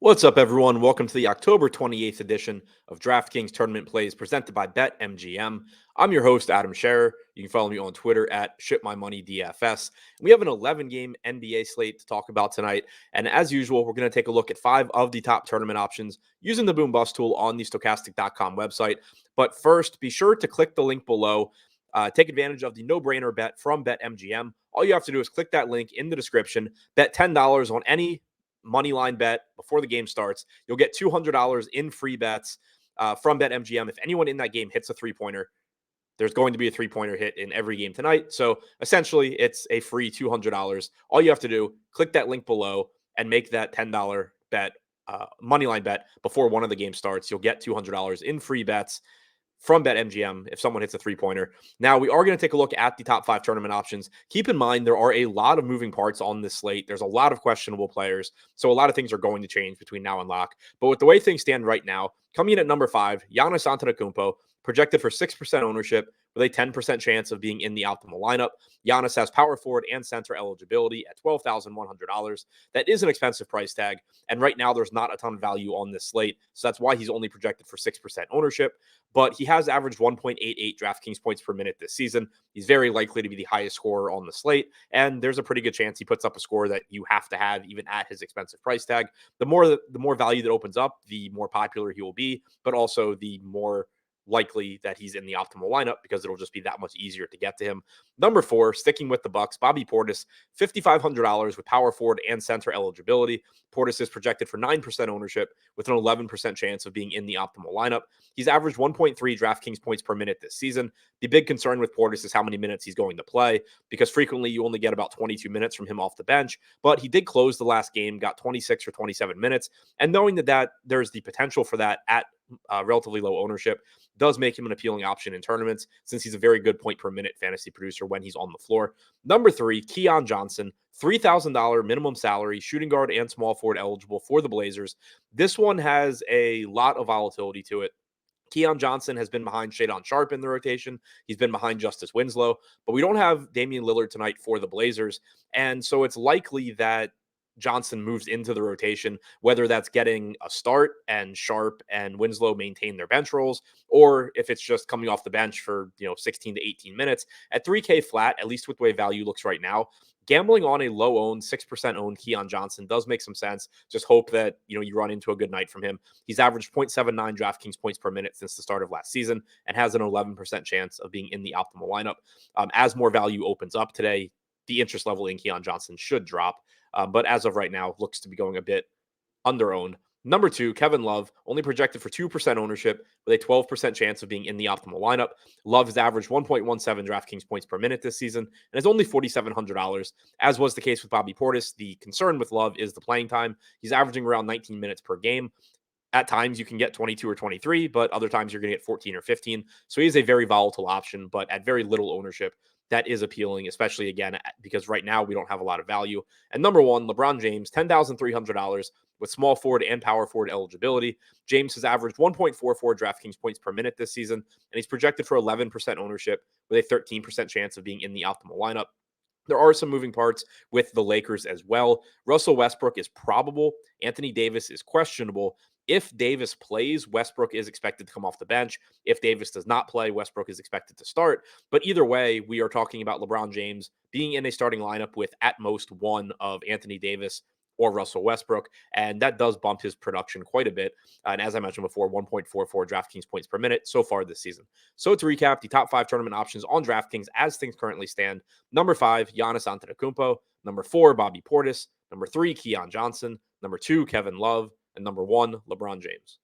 What's up, everyone? Welcome to the October 28th edition of DraftKings Tournament Plays presented by BetMGM. I'm your host, Adam Scherer. You can follow me on Twitter at ShipMyMoney DFS. We have an 11-game NBA slate to talk about tonight. And as usual, we're going to take a look at 5 of the top tournament options using the Boom Bust tool on the Stokastic.com website. But first, be sure to click the link below. Take advantage of the no-brainer bet from BetMGM. All you have to do is click that link in the description, bet $10 on any money line bet before the game starts. You'll get $200 in free bets from BetMGM. If anyone in that game hits a three-pointer, there's going to be a three-pointer hit in every game tonight. So essentially, it's a free $200. All you have to do, click that link below and make that $10 bet, money line bet before one of the games starts. You'll get $200 in free bets from BetMGM if someone hits a three-pointer. Now, we are going to take a look at the top 5 tournament options. Keep in mind, there are a lot of moving parts on this slate. There's a lot of questionable players, so a lot of things are going to change between now and lock. But with the way things stand right now, coming in at number 5, Giannis Antetokounmpo, projected for 6% ownership with a 10% chance of being in the optimal lineup. Giannis has power forward and center eligibility at $12,100. That is an expensive price tag, and right now there's not a ton of value on this slate, so that's why he's only projected for 6% ownership. But he has averaged 1.88 DraftKings points per minute this season. He's very likely to be the highest scorer on the slate, and there's a pretty good chance he puts up a score that you have to have even at his expensive price tag. The more value that opens up, the more popular he will be, but also the more likely that he's in the optimal lineup because it'll just be that much easier to get to him. Number 4, sticking with the Bucks, Bobby Portis, $5,500 with power forward and center eligibility. Portis is projected for 9% ownership with an 11% chance of being in the optimal lineup. He's averaged 1.3 DraftKings points per minute this season. The big concern with Portis is how many minutes he's going to play, because frequently you only get about 22 minutes from him off the bench, but he did close the last game, got 26 or 27 minutes, and knowing that there's the potential for that at relatively low ownership does make him an appealing option in tournaments, since he's a very good point per minute fantasy producer when he's on the floor. Number 3, Keon Johnson, $3,000 minimum salary, shooting guard and small forward eligible for the Blazers. This one has a lot of volatility to it. Keon Johnson has been behind Shadon Sharp in the rotation. He's been behind Justice Winslow, but we don't have Damian Lillard tonight for the Blazers. And so it's likely that Johnson moves into the rotation, whether that's getting a start and Sharp and Winslow maintain their bench roles, or if it's just coming off the bench for 16 to 18 minutes. At 3K flat, at least with the way value looks right now, gambling on a low-owned, 6% owned Keon Johnson does make some sense. Just hope that you run into a good night from him. He's averaged 0.79 DraftKings points per minute since the start of last season and has an 11% chance of being in the optimal lineup. As more value opens up today, the interest level in Keon Johnson should drop. But as of right now, looks to be going a bit under-owned. Number 2, Kevin Love, only projected for 2% ownership with a 12% chance of being in the optimal lineup. Love has averaged 1.17 DraftKings points per minute this season and is only $4,700. As was the case with Bobby Portis, the concern with Love is the playing time. He's averaging around 19 minutes per game. At times, you can get 22 or 23, but other times you're going to get 14 or 15. So he is a very volatile option, but at very little ownership, that is appealing, especially, again, because right now we don't have a lot of value. And number 1, LeBron James, $10,300 with small forward and power forward eligibility. James has averaged 1.44 DraftKings points per minute this season, and he's projected for 11% ownership with a 13% chance of being in the optimal lineup. There are some moving parts with the Lakers as well. Russell Westbrook is probable. Anthony Davis is questionable. If Davis plays, Westbrook is expected to come off the bench. If Davis does not play, Westbrook is expected to start. But either way, we are talking about LeBron James being in a starting lineup with at most one of Anthony Davis or Russell Westbrook, and that does bump his production quite a bit. And as I mentioned before, 1.44 DraftKings points per minute so far this season. So to recap, the top 5 tournament options on DraftKings as things currently stand: number 5, Giannis Antetokounmpo; number 4, Bobby Portis; number 3, Keon Johnson; number 2, Kevin Love; and number 1, LeBron James.